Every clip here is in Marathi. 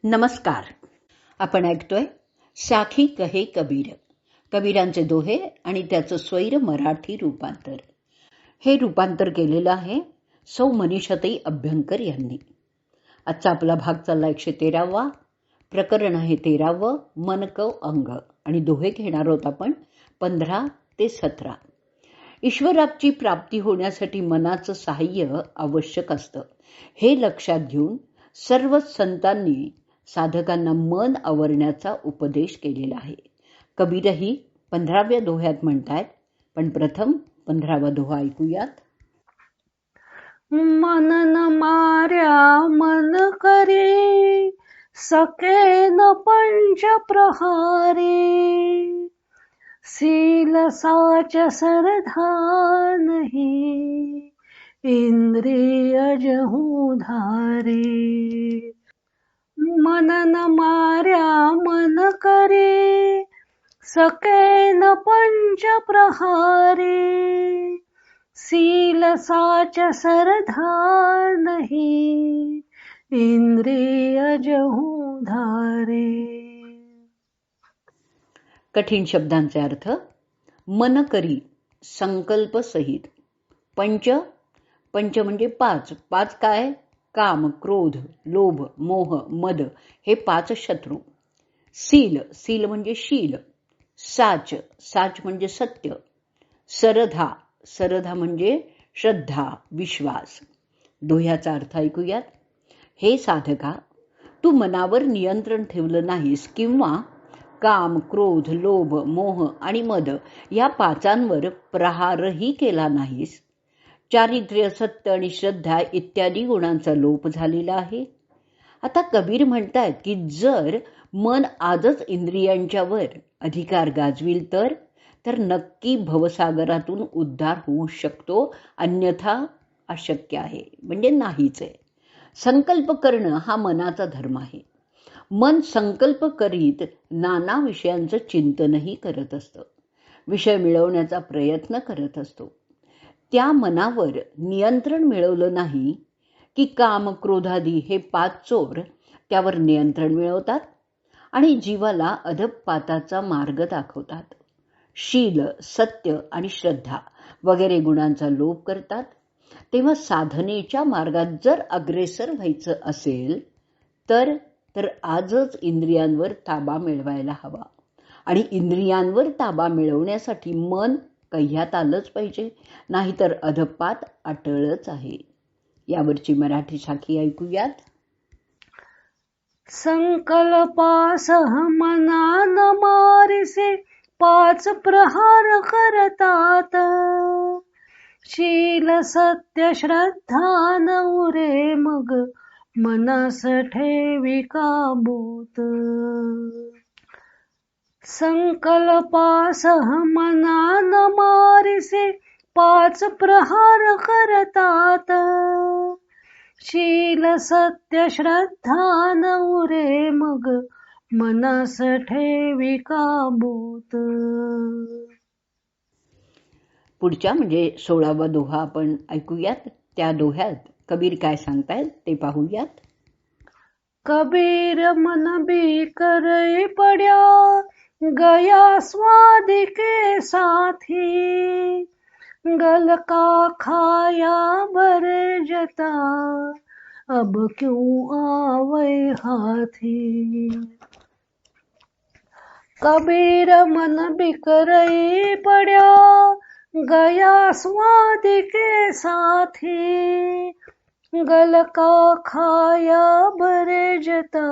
नमस्कार. आपण ऐकतोय साखी कहे कबीर, कबीरांचे दोहे आणि त्याचं स्वैर मराठी रूपांतर. हे रूपांतर केलेलं आहे सौ मनीषाताई अभ्यंकर यांनी. आजचा आपला भाग चालला 113वा. प्रकरण आहे 13वं, मनकव अंग, आणि दोहे घेणार आहोत आपण 15 ते 17. ईश्वराची प्राप्ती होण्यासाठी मनाचं साह्य आवश्यक असतं. हे लक्षात घेऊन सर्वच संतांनी साधकांना मन आवरण्याचा उपदेश केलेला आहे. कबीरही 15व्या दोह्यात म्हणतायत, पण प्रथम 15वा दोहा ऐकूयात. मन न मार्या मन करे, सके न पंच प्रहारे, सील साच सरधा नहीं, इंद्रिय जहू धारे. मन न मार्या मन करे, सके न पंच प्रहारे, सील साच सरधा नहीं, इंद्रिय जहू धारे. कठीण शब्दांचे अर्थ. मन करी, संकल्प सहित. पंच, पंच म्हणजे पाच. पाच काय? काम, क्रोध, लोभ, मोह, मद हे 5 शत्रू. सील, सील म्हणजे शील. साच, साच म्हणजे सत्य. सरधा, सरधा म्हणजे श्रद्धा, विश्वास. दोह्याचा अर्थ ऐकूयात. हे साधका, तू मनावर नियंत्रण ठेवलं नाहीस किंवा काम, क्रोध, लोभ, मोह आणि मद या 5 प्रहारही केला नाहीस. चारित्र्य, सत्य आणि श्रद्धा इत्यादी गुणांचा लोप झालेला आहे. आता कबीर म्हणतायत की जर मन आजच इंद्रियांच्यावर अधिकार गाजविल तर नक्की भवसागरातून उद्धार होऊ शकतो, अन्यथा अशक्य आहे, म्हणजे नाहीच आहे. संकल्प करणं हा मनाचा धर्म आहे. मन संकल्प करीत नाना विषयांचं चिंतनही करत असतं, विषय मिळवण्याचा प्रयत्न करत असतो. त्या मनावर नियंत्रण मिळवलं नाही की काम, क्रोधादी हे 5 चोर त्यावर नियंत्रण मिळवतात आणि जीवाला अधःपाताचा मार्ग दाखवतात. शील, सत्य आणि श्रद्धा वगैरे गुणांचा लोप करतात. तेव्हा साधनेच्या मार्गात जर अग्रेसर व्हायचं असेल तर आजच इंद्रियांवर ताबा मिळवायला हवा. आणि इंद्रियांवर ताबा मिळवण्यासाठी मन कह्यात आलंच पाहिजे, नाहीतर अधपात अटळच आहे. यावरची मराठी साखी ऐकूयात. संकल्पासह मना न मारिसे, 5 प्रहार करतात, शील सत्य श्रद्धा न उरे, मग मनास ठेवी काबूत. संकल्पासह मना न मारिसे, 5 प्रहार करतात, शील सत्य श्रद्धा न उरे, मग मनास ठेवी काबूत. पुढच्या म्हणजे 16वा दोहा आपण ऐकूयात. त्या दोह्यात कबीर काय सांगतायत ते पाहूयात. कबीर मन भी करई पड्या, गया स्वादि के साथी, गल का खाया भरे जता, अब क्यों आवै हाथी. कबीर मन भी करई पड्या, गया स्वादि के साथी, गल का खाया भरे जता,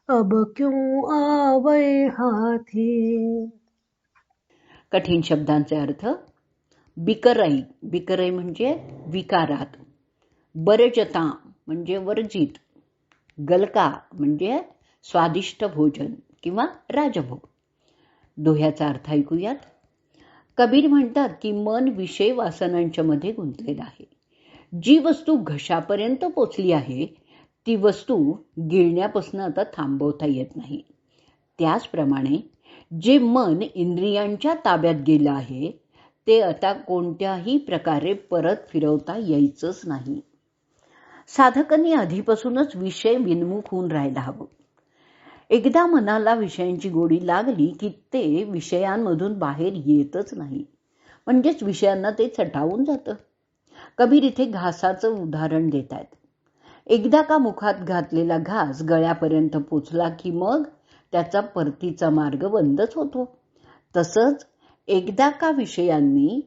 अब क्यों आवै हाथी. कठीण शब्दांचे अर्थ. बिकरई, बिकरई म्हणजे विकारात. बरजता म्हणजे वर्जित. गलका म्हणजे स्वादिष्ट भोजन किंवा राजभोग. दोह्याचा अर्थ ऐकूयात. कबीर म्हणतात की मन विषय वासनांच्या मध्ये गुंतलेलं आहे. जी वस्तू घशापर्यंत पोचली आहे ती वस्तू गिळण्यापासून आता थांबवता येत नाही. त्याचप्रमाणे जे मन इंद्रियांच्या ताब्यात गेलं आहे ते आता कोणत्याही प्रकारे परत फिरवता यायचंच नाही. साधकांनी आधीपासूनच विषय विन्मुख होऊन राहायला हवं. एकदा मनाला विषयांची गोडी लागली की ते विषयांमधून बाहेर येतच नाही, म्हणजेच विषयांना ते चटावून जातं. कबीर इथे घासाचं उदाहरण देत आहेत. एकदा का मुखात घातलेला घास गळ्यापर्यंत पोचला की मग त्याचा परतीचा मार्ग बंदच होतो. तसंच एकदा का विषयांनी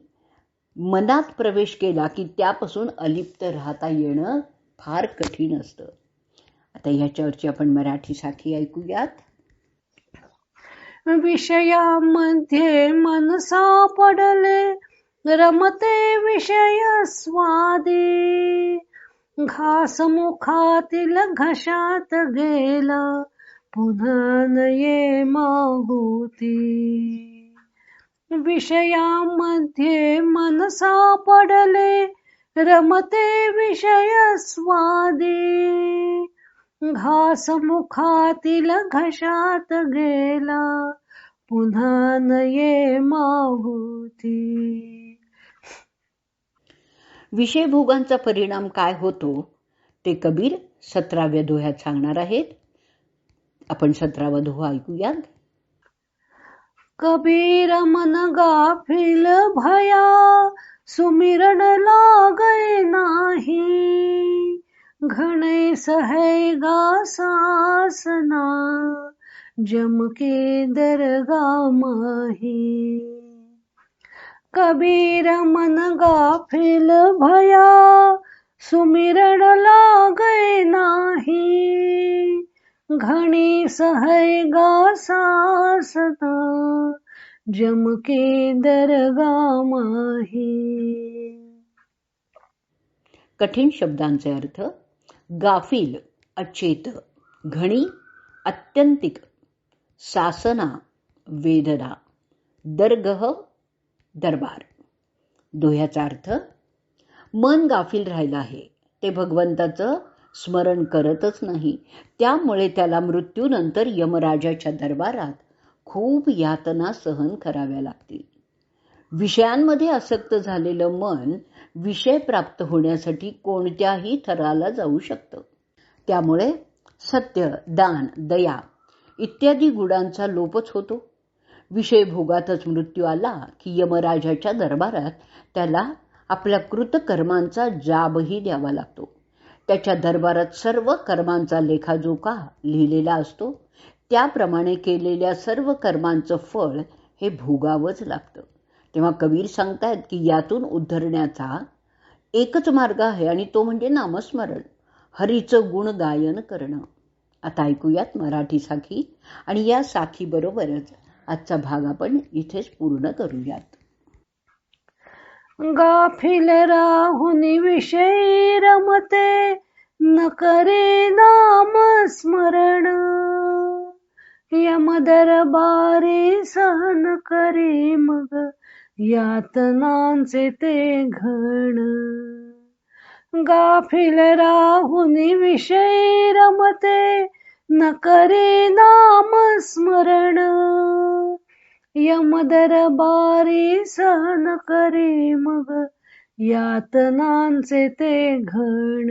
मनात प्रवेश केला की त्यापासून अलिप्त राहता येणं फार कठीण असतं. आता ह्याच्यावरची आपण मराठी साखी ऐकूयात. विषयामध्ये मन सापडले रमते विषय स्वादी, घास मुखातील घशात गेला पुन्हा न ये मागुती. विषयामध्ये मन सापडले रमते विषय स्वादी, घास मुखातील घशात गेला पुन्हा न ये मागुती. विषयभोगांचा परिणाम काय होतो ते कबीर 17व्या दोह्यात सांगणार आहेत. आपण 17वा दोहा ऐकूयात. कबीर मन गाफिल भया सुमिरन लागे नाही, घणे सहेगा सासना जम के दरगा माही. कबीर मन गाफिल भया सुमिरन लागे नाही, घणी सहेगा सासना जम के दरगा माही. कठीण शब्दांचे अर्थ. गाफील अचेत, घणी आत्यंतिक, सासना वेदना, दरगह दरबार. दोह्याचा अर्थ. मन गाफील राहिलं आहे, ते भगवंताचं स्मरण करतच नाही, त्यामुळे त्याला मृत्यूनंतर यमराजाच्या दरबारात खूप यातना सहन कराव्या लागतील. विषयांमध्ये आसक्त झालेलं मन विषय प्राप्त होण्यासाठी कोणत्याही थराला जाऊ शकतं. त्यामुळे सत्य, दान, दया इत्यादी गुणांचा लोपच होतो. विषय भोगातच मृत्यू आला की यमराजाच्या दरबारात त्याला आपल्या कृतकर्मांचा जाबही द्यावा लागतो. त्याच्या दरबारात सर्व कर्मांचा लेखाजोखा लिहिलेला असतो. त्याप्रमाणे केलेल्या सर्व कर्मांचं फळ हे भोगावंच लागतं. तेव्हा कबीर सांगतायत की यातून उद्धरण्याचा एकच मार्ग आहे आणि तो म्हणजे नामस्मरण, हरीचं गुण गायन करणं. आता ऐकूयात मराठी साखी आणि या साखी बरोबरच आजचा भाग आपण इथेच पूर्ण करूयात. गाफिल राहुनी विषयी रमते न करे नाम स्मरण, यम दरबारी सहन करे मग यातनांचे ते घण. गाफिल राहुनी विषयी रमते न करे नाम स्मरण, यम दरबारी सहन करे मग यातनांचे ते घण.